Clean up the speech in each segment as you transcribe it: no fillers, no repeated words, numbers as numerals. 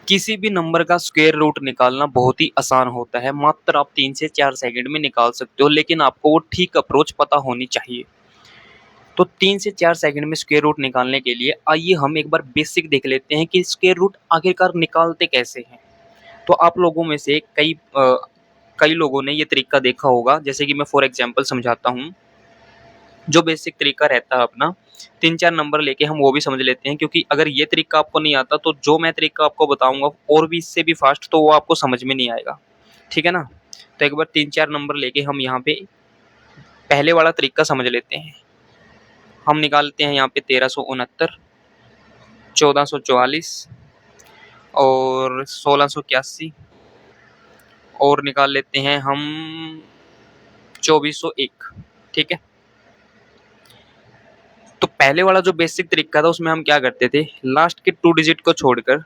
किसी भी नंबर का स्क्वायर रूट निकालना बहुत ही आसान होता है, मात्र आप 3 से 4 सेकंड में निकाल सकते हो, लेकिन आपको वो ठीक अप्रोच पता होनी चाहिए। तो 3 से 4 सेकंड में स्क्वायर रूट निकालने के लिए आइए हम एक बार बेसिक देख लेते हैं कि स्क्वायर रूट आखिरकार निकालते कैसे हैं। तो आप लोगों में से कई लोगों ने ये तरीका देखा होगा, जैसे कि मैं फॉर एग्जांपल समझाता हूँ। जो बेसिक तरीका रहता है अपना, 3-4 नंबर लेके हम वो भी समझ लेते हैं, क्योंकि अगर ये तरीका आपको नहीं आता तो जो मैं तरीका आपको बताऊँगा और भी इससे भी फास्ट, तो वो आपको समझ में नहीं आएगा। ठीक है ना? तो एक बार 3-4 नंबर लेके हम यहाँ पे पहले वाला तरीका समझ लेते हैं। हम निकालते हैं यहाँ पे 1369, 1444 और 1681 और निकाल लेते हैं हम 2401। ठीक है? तो पहले वाला जो बेसिक तरीका था उसमें हम क्या करते थे, लास्ट के 2 डिजिट को छोड़कर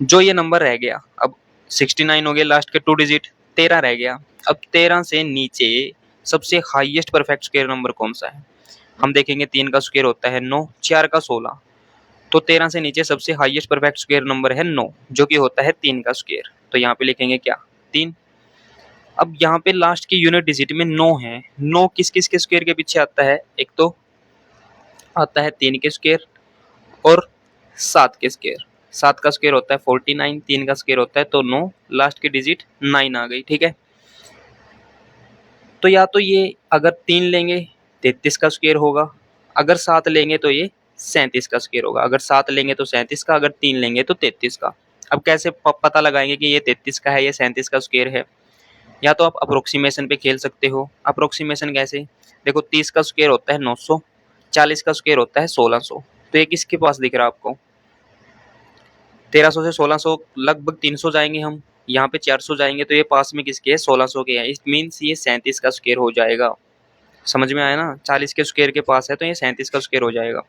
जो ये नंबर रह गया, अब 69 हो गया, लास्ट के 2 डिजिट 13 रह गया। अब 13 से नीचे सबसे हाईएस्ट परफेक्ट स्क्वायर नंबर कौन सा है? हम देखेंगे 3 का स्क्वायर होता है 9, 4 का 16, तो 13 से नीचे सबसे हाईएस्ट परफेक्ट स्क्वायर नंबर है 9, जो कि होता है 3 का स्क्वायर। तो यहाँ पे लिखेंगे क्या? 3। अब यहाँ पे लास्ट की यूनिट डिजिट में 9 है, 9 किस किस के स्क्वायर के पीछे आता है? एक तो आता है 3 के स्क्वायर और 7 के स्क्वायर। 7 का स्क्वायर होता है 49, 3 का स्क्वायर होता है तो 9, लास्ट की डिजिट 9 आ गई। ठीक है? तो या तो ये अगर 3 लेंगे 33 का स्क्वायर होगा, अगर 7 लेंगे तो ये 37 का स्क्वायर होगा, अगर 7 लेंगे तो 37 का, अगर 3 लेंगे तो 33 का। अब कैसे पता लगाएंगे कि ये 33 का है, ये 37 का स्क्वायर है? या तो आप अप्रोक्सीमेशन पे खेल सकते हो। अप्रोक्सीमेशन कैसे? देखो 30 का स्क्वायर होता है 900, 40 का स्क्वायर होता है 1600, तो ये किसके पास दिख रहा है आपको? 1300 से 1600 लगभग 300 जाएंगे हम, यहाँ पे 400 जाएंगे, तो ये पास में किसके है? 1600 के हैं। इट मीन्स ये 37 का स्क्वायर हो जाएगा। समझ में आया ना? 40 के स्क्वायर के पास है तो ये 37 का स्क्वायर हो जाएगा।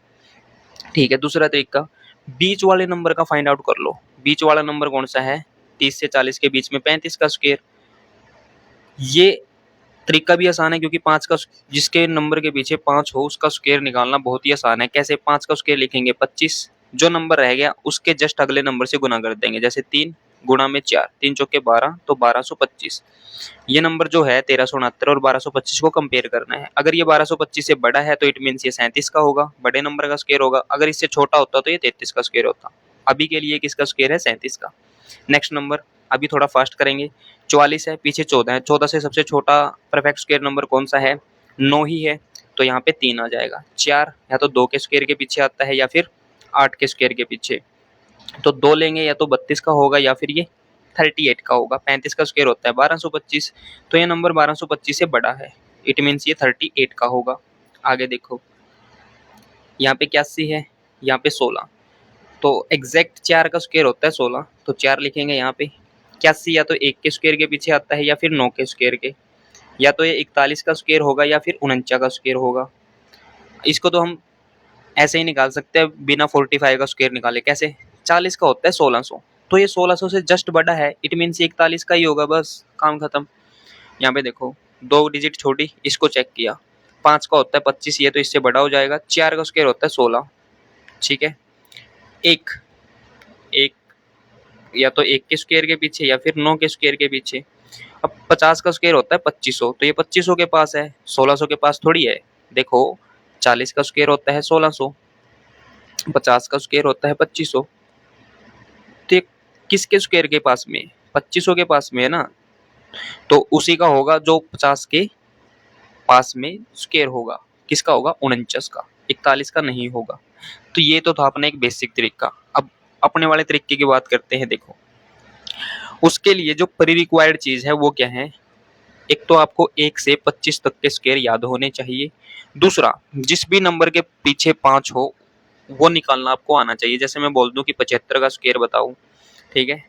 ठीक है, दूसरा तरीका, बीच वाले नंबर का फाइंड आउट कर लो। बीच वाला नंबर कौन सा है? 30 से 40 के बीच में 35 का स्क्वायर। ये तरीका भी आसान है, क्योंकि 5 का जिसके नंबर के पीछे 5 हो उसका स्क्वायर निकालना बहुत ही आसान है। कैसे? 5 का स्क्वायर लिखेंगे 25, जो नंबर रह गया उसके जस्ट अगले नंबर से गुना कर देंगे, जैसे 3 गुणा में 4, 3 चौके 12, तो 1225। ये नंबर जो है 1369 और 1225 को कंपेयर करना है। अगर ये 1225 से बड़ा है तो इट मीन्स ये 37 का होगा, बड़े नंबर का स्क्वायर होगा। अगर इससे छोटा होता तो ये 33 का स्क्वायर होता। अभी के लिए किसका स्क्वायर है? 37 का। नेक्स्ट नंबर, अभी थोड़ा फास्ट करेंगे। 44 है, पीछे 14 है, 14 से सबसे छोटा परफेक्ट स्क्वायर नंबर कौन सा है? 9 ही है, तो यहाँ पे 3 आ जाएगा। 4 या तो 2 के स्क्वायर के पीछे आता है या फिर 8 के स्क्वायर के पीछे, तो 2 लेंगे, या तो 32 का होगा या फिर ये 38 का होगा। 35 का स्क्वायर होता है 1225, तो ये नंबर 1225 से बड़ा है, इट मीन्स ये 38 का होगा। आगे देखो, यहाँ पे 81 है, यहाँ पे 16, तो एग्जैक्ट 4 का स्क्वायर होता है 16, तो 4 लिखेंगे यहाँ पे। 81 या तो 1 के स्क्वायर के पीछे आता है या फिर 9 के स्क्वायर के, या तो ये 41 का स्क्वायर होगा या फिर 49 का स्क्वायर होगा। इसको तो हम ऐसे ही निकाल सकते हैं बिना 45 का स्क्वायर निकाले। कैसे? 40 का होता है 1600, तो ये 1600 से जस्ट बड़ा है, इट मीन्स 41 का ही होगा, बस काम खत्म। यहाँ पे देखो 2 डिजिट छोटी, इसको चेक किया। 5 का होता है 25, ये तो इससे बड़ा हो जाएगा। 4 का स्क्वायर होता है 16। ठीक है? एक एक या तो 1 के स्क्वायर के पीछे या फिर 9 के स्क्वायर के पीछे। अब 50 का स्क्वायर होता है 2500, तो ये 2500 के पास है, 1600 के पास थोड़ी है। देखो 40 का स्क्वायर होता है 1600, 50 का स्क्वायर होता है 2500, तो ये किसके स्क्वायर के पास में? 2500 के पास में है ना, तो उसी का होगा जो 50 के पास में स्क्वायर होगा। किसका होगा? 49 का, 41 का नहीं होगा। तो ये तो था अपना एक बेसिक तरीका। अब अपने वाले तरीके की बात करते हैं। देखो उसके लिए जो प्री रिक्वायर्ड चीज है वो क्या है? एक तो आपको 1 से 25 तक के स्क्वायर याद होने चाहिए। दूसरा, जिस भी नंबर के पीछे 5 हो वो निकालना आपको आना चाहिए। जैसे मैं बोल दूं कि 75 का स्क्वायर बताओ, ठीक है,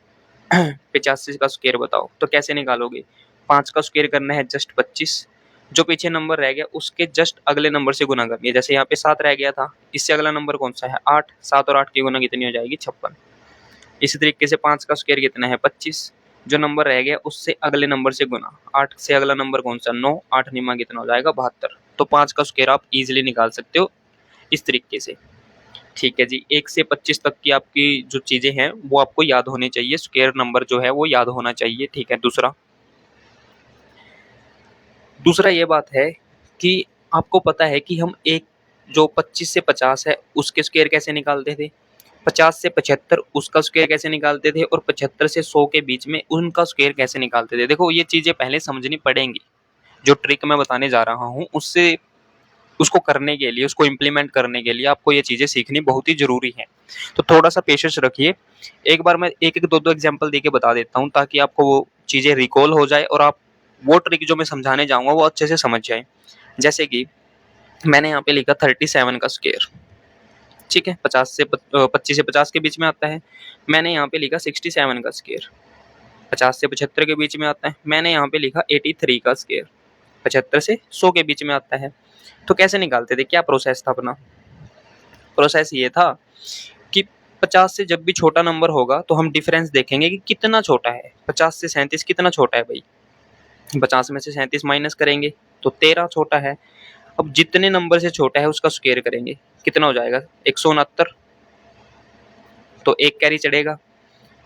85 का स्क्वायर बताओ, तो कैसे निकालोगे? 5 का स्क्वायर करना है जस्ट 25, जो पीछे नंबर रह गया उसके जस्ट अगले नंबर से गुना करनी है। जैसे यहाँ पे 7 रह गया था, इससे अगला नंबर कौन सा है? 8, 7 और 8 की गुना कितनी हो जाएगी? 56। इसी तरीके से 5 का स्क्वायर कितना है? 25, जो नंबर रह गया उससे अगले नंबर से गुना। 8 से अगला नंबर कौन सा? 9, 8 कितना हो जाएगा? 72। तो 5 का स्क्वायर आप इजीली निकाल सकते हो इस तरीके से। ठीक है जी, 1 से 25 तक की आपकी जो चीज़ें हैं वो आपको याद होनी चाहिए, स्क्वायर नंबर जो है वो याद होना चाहिए, ठीक है। दूसरा ये बात है कि आपको पता है कि हम एक जो 25 से 50 है उसके स्क्वायर कैसे निकालते थे, 50 से 75 उसका स्क्वायर कैसे निकालते थे, और 75 से 100 के बीच में उनका स्क्वायर कैसे निकालते थे। देखो ये चीज़ें पहले समझनी पड़ेंगी, जो ट्रिक मैं बताने जा रहा हूँ उससे उसको करने के लिए, उसको इम्प्लीमेंट करने के लिए आपको ये चीज़ें सीखनी बहुत ही ज़रूरी है। तो थोड़ा-सा पेशेंस रखिए। एक बार मैं 1-1, 2-2 एग्ज़ाम्पल देके बता देता हूँ ताकि आपको वो चीज़ें रिकॉल हो जाए और आप वो ट्रिक जो मैं समझाने जाऊँगा वो अच्छे से समझ जाएँ। जैसे कि मैंने यहाँ पे लिखा 37 का स्क्वायर, ठीक है? 25 से 50 के बीच में आता है। मैंने यहाँ पे लिखा 67 का स्क्वायर, 50 से 75 के बीच में आता है। मैंने यहाँ पे लिखा 83 का स्क्वायर, 75 से 100 के बीच में आता है। तो कैसे निकालते थे, क्या प्रोसेस था अपना? प्रोसेस ये था कि 50 से जब भी छोटा नंबर होगा तो हम डिफरेंस देखेंगे कि कितना छोटा है। 50 से 37 कितना छोटा है भाई? 50 में से 37 माइनस करेंगे तो 13 छोटा है। अब जितने नंबर से छोटा है उसका स्क्वायर करेंगे, कितना हो जाएगा? 169, तो एक कैरी चढ़ेगा।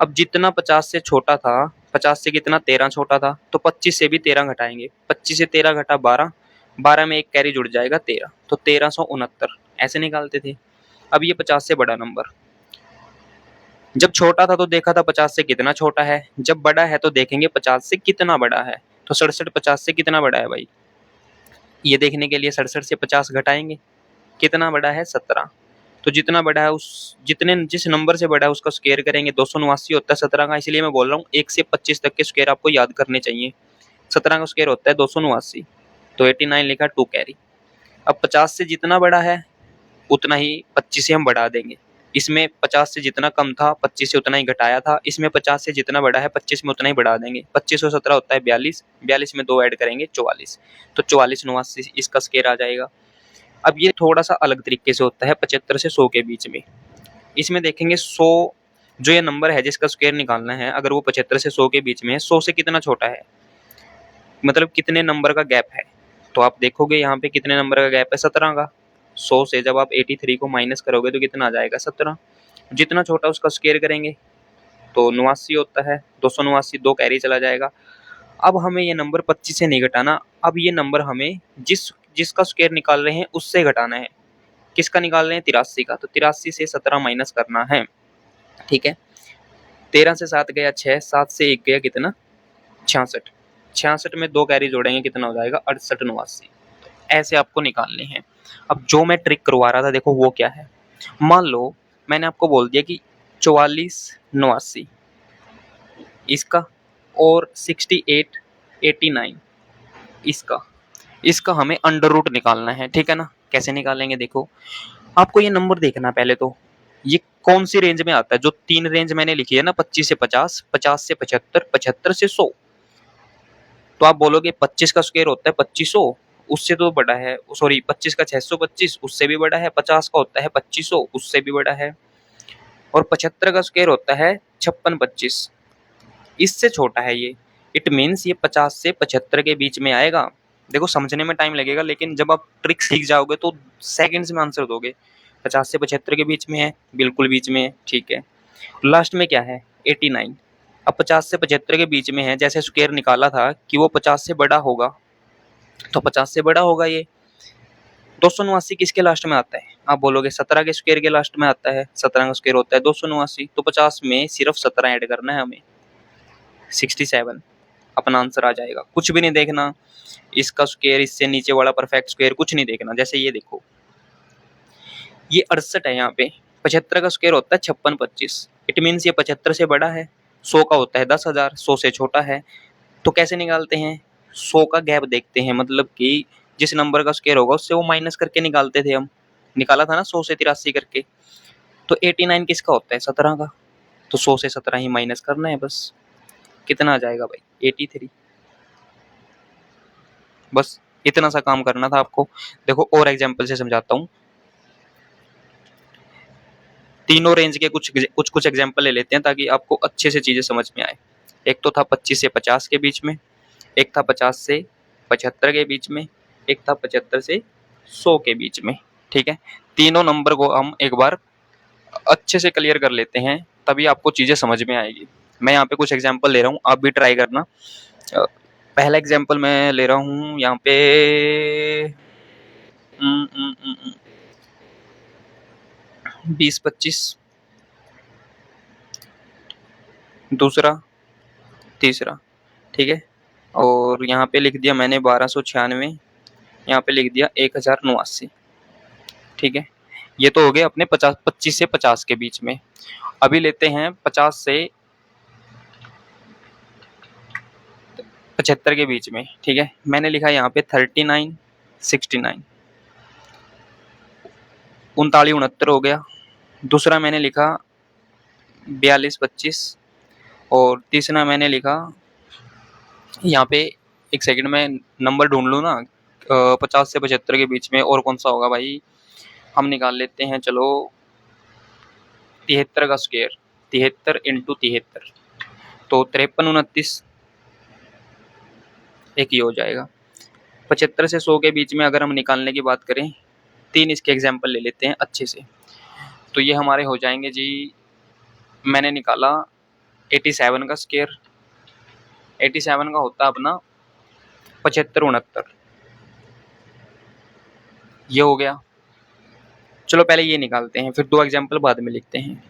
अब जितना 50 से छोटा था, 50 से कितना 13 छोटा था, तो 25 से भी 13 घटाएंगे, 25 से 13 घटा 12, 12 में एक कैरी जुड़ जाएगा 13, तो 1369 ऐसे निकालते थे। अब ये 50 से बड़ा नंबर, जब छोटा था तो देखा था 50 से कितना छोटा है, जब बड़ा है तो देखेंगे 50 से कितना बड़ा है। तो 67 50 से कितना बड़ा है भाई? ये देखने के लिए 67 से 50 घटाएंगे, कितना बड़ा है? 17। तो जितना बड़ा है उस जितने जिस नंबर से बड़ा है उसका स्क्वायर करेंगे, 279 होता है 17 का, इसलिए मैं बोल रहा हूँ 1 से 25 तक के स्क्वायर आपको याद करने चाहिए। 17 का स्क्वायर होता है 279, तो 89 लिखा 2 कैरी। अब 50 से जितना बड़ा है उतना ही 25 से हम बढ़ा देंगे। इसमें 50 से जितना कम था 25 से उतना ही घटाया था, इसमें 50 से जितना बड़ा है 25 में उतना ही बढ़ा देंगे। 25 और 17 होता है 42, 42 में 2 ऐड करेंगे 44, तो 44 89 इसका स्क्वायर आ जाएगा। अब ये थोड़ा-सा अलग तरीके से होता है 75 से 100 के बीच में। इसमें देखेंगे 100 जो ये नंबर है जिसका स्क्वायर निकालना है, अगर वो 75 से 100 के बीच में है, 100 से कितना छोटा है, मतलब कितने नंबर का गैप है। तो आप देखोगे यहाँ पे कितने नंबर का गैप है, 17 का। 100 से जब आप 83 को माइनस करोगे तो कितना आ जाएगा, 17। जितना छोटा उसका स्क्वायर करेंगे तो 89 होता है, 279, 2 कैरी चला जाएगा। अब हमें ये नंबर 25 से नहीं घटाना, अब ये नंबर हमें जिसका स्क्वायर निकाल रहे हैं उससे घटाना है। किसका निकाल रहे हैं? 83 का, तो 83 से 17 माइनस करना है, ठीक है। 13 से 7 गया 6, 7 से 1 गया कितना? 66, 66 में 2 कैरी जोड़ेंगे कितना हो जाएगा? 68 89। ऐसे आपको निकालने हैं। अब जो मैं ट्रिक करवा रहा था देखो वो क्या है, मान लो मैंने आपको बोल दिया कि 44 89 इसका, और 68 89 इसका, इसका हमें अंडर रूट निकालना है, ठीक है ना। कैसे निकालेंगे देखो, आपको ये नंबर देखना पहले तो, ये कौन सी रेंज में आता है। जो 3 रेंज मैंने लिखी है ना, 25 से 50, 50 से 75, 75 से 100, तो आप बोलोगे 25 का स्क्वायर होता है 2500, उससे तो बड़ा है, सॉरी 25 का 625 उससे भी बड़ा है, 50 का होता है 2500 उससे भी बड़ा है, और 75 का स्क्वायर होता है 5625, इससे छोटा है ये। इट मीन्स ये 50 से 75 के बीच में आएगा। देखो समझने में टाइम लगेगा लेकिन जब आप ट्रिक सीख जाओगे तो सेकंड्स में आंसर दोगे। 50 से 75 के बीच में है, बिल्कुल बीच में है, ठीक है। लास्ट में क्या है? 89। अब 50 से 75 के बीच में है, जैसे स्क्वायर निकाला था कि वो 50 से बड़ा होगा, तो 50 से बड़ा होगा ये। 279 किसके लास्ट में आता है? आप बोलोगे 17 के स्क्वायर के लास्ट में आता है, 17 का स्क्वायर होता है 279, तो 50 में सिर्फ 17 ऐड करना है हमें, 67 अपना आंसर आ जाएगा। कुछ भी नहीं देखना, इसका स्क्वायर इससे नीचे वाला परफेक्ट स्क्वायर कुछ नहीं देखना। जैसे ये देखो, ये 68 है, यहाँ पे 75 का स्क्वायर होता है 5625, इट मीन्स ये 75 से बड़ा है, 100 का होता है 10,000, 100 से छोटा है। तो कैसे निकालते हैं? 100 का गैप देखते हैं, मतलब कि जिस नंबर का स्क्वायर होगा उससे वो माइनस करके निकालते थे हम। निकाला था ना 100 से 83 करके। तो 89 किसका होता है? 17 का। तो 100 से 17 ही माइनस करना है बस। कितना आ जाएगा भाई? 83। बस इतना सा काम करना था आपको। देखो और एग्जांपल से समझाता हूँ। तीनों रेंज के कुछ एग्जांपल ले लेते हैं ताकि आपको अच्छे से चीजें समझ में आए। एक तो था 25 से 50 के बीच में, एक था 50 से 75 के बीच में, एक था 75 से 100 के बीच में, ठीक है। तीनों नंबर को हम एक बार अच्छे से क्लियर कर लेते हैं, तभी आपको चीज़ें समझ में आएगी। मैं यहाँ पे कुछ एग्जांपल ले रहा हूँ, आप भी ट्राई करना। पहला एग्जांपल मैं ले रहा हूँ यहाँ पे 20-25, दूसरा, तीसरा, ठीक है। और यहाँ पे लिख दिया मैंने 1296, यहाँ पे लिख दिया 1089, ठीक है। ये तो हो गए अपने 25 से 50 के बीच में। अभी लेते हैं 50 से 75 के बीच में, ठीक है। मैंने लिखा यहाँ पे 39, 69, 39-69 हो गया। दूसरा मैंने लिखा 42-25, और तीसरा मैंने लिखा यहाँ पे, एक सेकंड में नंबर ढूंढ लूँ ना, 50 से 75 के बीच में और कौन सा होगा भाई, हम निकाल लेते हैं चलो 73 का स्क्वायर, 73 इंटू 73, तो 53-29, एक ही हो जाएगा। 75 से 100 के बीच में अगर हम निकालने की बात करें, 3 इसके एग्जाम्पल ले लेते हैं अच्छे से, तो ये हमारे हो जाएंगे जी। मैंने निकाला 87 का स्क्वायर, 87 का होता है अपना 75-69, ये हो गया। चलो पहले ये निकालते हैं, फिर 2 एग्जाम्पल बाद में लिखते हैं।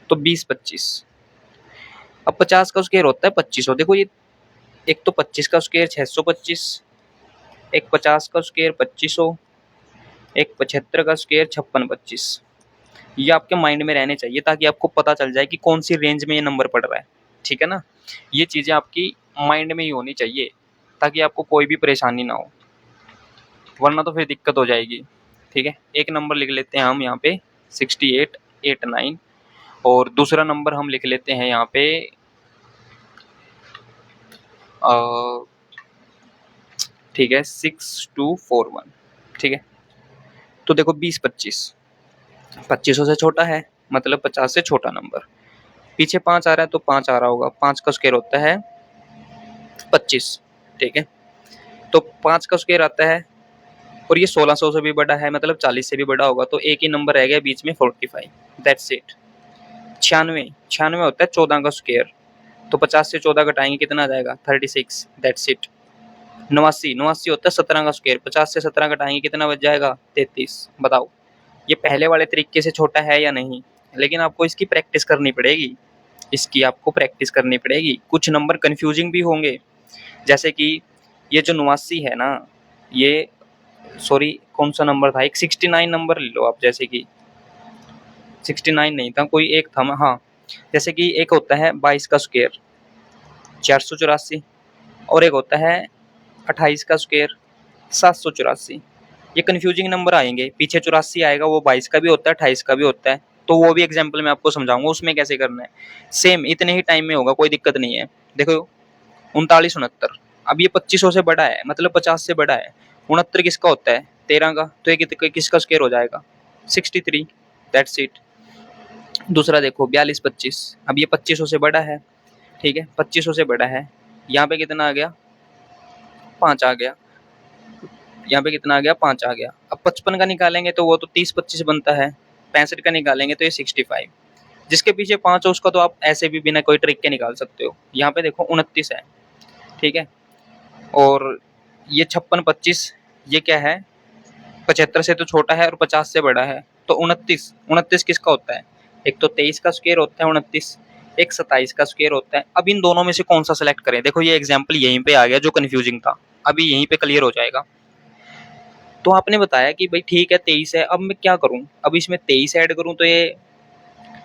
तो 20-25, अब 50 का स्क्वायर होता है 2500। देखो ये, एक तो 25 का स्क्वायर 625, एक 50 का स्क्वायर 2500, एक 75 का स्क्वायर 5625। ये आपके माइंड में रहने चाहिए ताकि आपको पता चल जाए कि कौन सी रेंज में ये नंबर पड़ रहा है, ठीक है ना। ये चीज़ें आपकी माइंड में ही होनी चाहिए ताकि आपको कोई भी परेशानी ना हो, वरना तो फिर दिक्कत हो जाएगी, ठीक है। एक नंबर लिख लेते हैं हम यहाँ पे 6889, और दूसरा नंबर हम लिख लेते हैं यहाँ पे ठीक है 6241, ठीक है। तो देखो 20-25, 2500 से छोटा है, मतलब 50 से छोटा नंबर। पीछे 5 आ रहा है तो 5 आ रहा होगा, 5 का स्क्वायर होता है 25, ठीक है। तो 5 का स्क्वायर आता है, और ये 1600 से भी बड़ा है, मतलब 40 से भी बड़ा होगा, तो एक ही नंबर रह गया बीच में 45, दैट्स इट। 96 होता है 14 का स्क्वायर, तो 50 से 14 घटाएंगे कितना आ जाएगा 36, दैट्स इट। 89 होता है 17 का स्क्वायर, 50 से 17 घटाएंगे कितना बच जाएगा 33। बताओ ये पहले वाले तरीके से छोटा है या नहीं, लेकिन आपको इसकी प्रैक्टिस करनी पड़ेगी, इसकी आपको प्रैक्टिस करनी पड़ेगी। कुछ नंबर कंफ्यूजिंग भी होंगे, जैसे कि ये जो 89 है ना, ये सॉरी कौन सा नंबर था, एक 69 नंबर ले लो आप, जैसे कि 69 नहीं था, कोई एक था, हाँ, जैसे कि एक होता है 22 का स्क्वायर 484, और एक होता है 28 का स्क्वायर 784। ये कन्फ्यूजिंग नंबर आएंगे, पीछे 84 आएगा, वो 22 का भी होता है 28 का भी होता है, तो वो भी एग्जाम्पल मैं आपको समझाऊंगा उसमें कैसे करना है। सेम इतने ही टाइम में होगा, कोई दिक्कत नहीं है। देखो 39-69, अब ये 2500 से बड़ा है, मतलब 50 से बड़ा है। 69 किसका होता है 13 का, तो ये किसका स्क्वायर हो जाएगा 63, दैट्स इट। दूसरा देखो 42-25, अब ये 2500 से बड़ा है, ठीक है, 2500 से बड़ा है। यहाँ पे कितना आ गया 5 आ गया, यहाँ पे कितना आ गया 5 आ गया। अब 55 का निकालेंगे तो वो तो 30-25 बनता है, 65 का निकालेंगे तो ये 65। जिसके पीछे 5 हो उसका तो आप ऐसे भी बिना कोई ट्रिक के निकाल सकते हो। यहाँ पे देखो 29 है, ठीक है, और ये 56-25, ये क्या है 75 से तो छोटा है और 50 से बड़ा है, तो 29 किसका होता है, एक तो 23 का स्क्वायर होता है 29, एक 27 का स्क्वायर होता है। अब इन दोनों में से कौन सा सेलेक्ट करें, देखो ये एग्जाम्पल यहीं पे आ गया जो कन्फ्यूजिंग था, अभी यहीं पे क्लियर हो जाएगा। तो आपने बताया कि भाई ठीक है 23 है, अब मैं क्या करूं, अब इसमें 23 ऐड करूं तो ये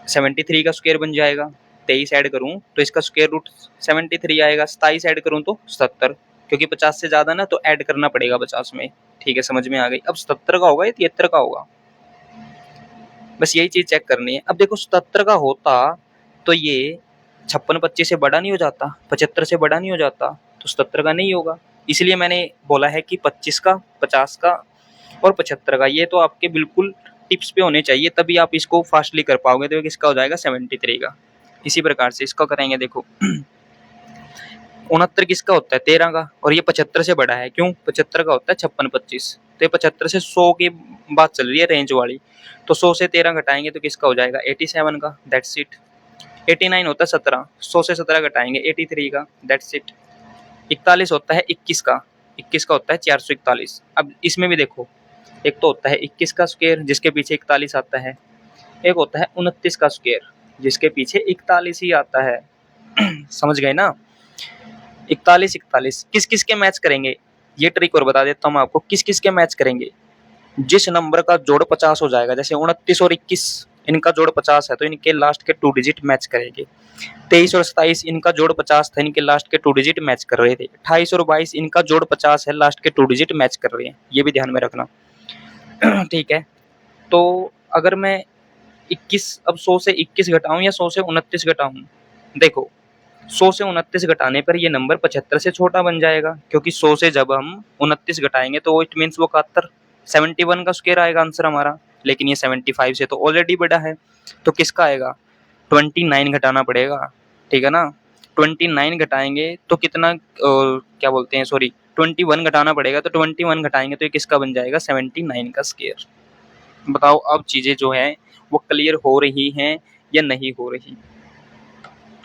73 का स्क्वायर बन जाएगा, 23 ऐड करूं तो इसका स्क्वायर रूट 73 आएगा, 27 ऐड करूं तो 77, क्योंकि 50 से ज्यादा ना तो ऐड करना पड़ेगा 50 में, ठीक है, समझ में आ गई। अब 77 का होगा या 73 का होगा, बस यही चीज चेक करनी है। अब देखो 77 का होता तो ये 56-25 से बड़ा नहीं हो जाता, 75 से बड़ा नहीं हो जाता, तो 77 का नहीं होगा। इसलिए मैंने बोला है कि 25 का, 50 का और 75 का, ये तो आपके बिल्कुल टिप्स पे होने चाहिए, तभी आप इसको फास्टली कर पाओगे। तो किसका हो जाएगा 73 का। इसी प्रकार से इसका करेंगे, देखो 69 किसका होता है 13 का, और ये 75 से बड़ा है, क्यों 75 का होता है 56-25, तो ये 75 से 100 की बात चल रही है रेंज वाली। तो 100 से 13 घटाएंगे तो किसका हो जाएगा 87 का, दैट्स इट। 89 होता है 17, 100 से 17 घटाएंगे 83 का, दैट्स इट। 41 होता है 21 का, 21 का होता है 441। अब इसमें भी देखो, एक तो होता है 21 का स्क्वायर जिसके पीछे 41 आता है, एक होता है 29 का स्क्वायर जिसके पीछे 41 ही आता है। समझ गए ना? 41 41 किस किस के मैच करेंगे, ये ट्रिक और बता देता हूँ मैं आपको, किस किस के मैच करेंगे। जिस नंबर का जोड़ 50 हो जाएगा, जैसे 29 और 21 इनका जोड़ 50 है तो इनके लास्ट के 2 डिजिट मैच करेंगे। 23 और 27 इनका जोड़ 50 था, इनके लास्ट के 2 डिजिट मैच कर रहे थे। 28 और 22 इनका जोड़ 50 है, लास्ट के 2 डिजिट मैच कर रहे हैं, ये भी ध्यान में रखना। ठीक है, तो अगर मैं 21 अब 100 से 21 घटाऊं या 100 से 29 घटाऊं, देखो 100 से 29 घटाने पर ये नंबर 75 से छोटा बन जाएगा, क्योंकि 100 से जब हम 29 घटाएंगे तो इट मीन्स वो 71 का स्क्वायर आएगा आंसर हमारा, लेकिन ये 75 से तो ऑलरेडी बड़ा है, तो किसका आएगा 29 घटाना पड़ेगा। ठीक है ना, 29 घटाएंगे तो कितना क्या बोलते हैं, सॉरी 21 घटाना पड़ेगा, तो 21 घटाएंगे तो ये किसका बन जाएगा 79 का स्क्वायर। बताओ अब चीजें जो हैं वो क्लियर हो रही हैं या नहीं हो रही,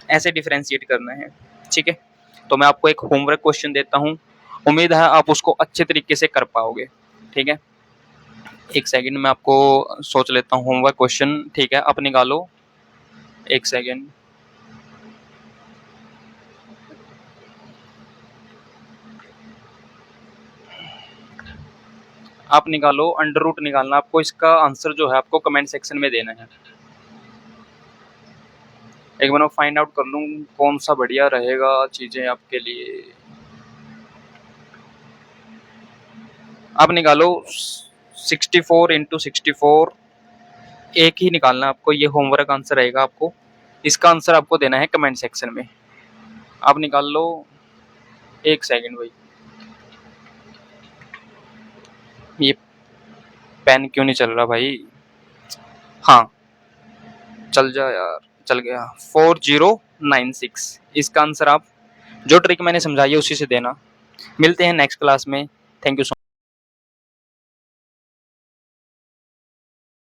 ऐसे डिफरेंशिएट करना है। ठीक है, तो मैं आपको एक होमवर्क क्वेश्चन देता हूँ, उम्मीद है आप उसको अच्छे तरीके से कर पाओगे। ठीक है, एक सेकंड मैं आपको सोच लेता हूँ होमवर्क क्वेश्चन। ठीक है, आप निकालो, एक सेकंड। आप निकालो, अंडर रूट निकालना आपको, इसका आंसर जो है आपको कमेंट सेक्शन में देना है। एक बार मैं फाइंड आउट कर लूँ कौन सा बढ़िया रहेगा चीजें आपके लिए। आप निकालो 64 इंटू 64, एक ही निकालना आपको, ये होमवर्क आंसर रहेगा आपको, इसका आंसर आपको देना है कमेंट सेक्शन में। आप निकाल लो, एक सेकंड भाई, ये पेन क्यों नहीं चल रहा भाई, हाँ चल जा यार, चल गया। 4096 इसका आंसर आप जो ट्रिक मैंने समझाई है उसी से देना। मिलते हैं नेक्स्ट क्लास में, थैंक यू सो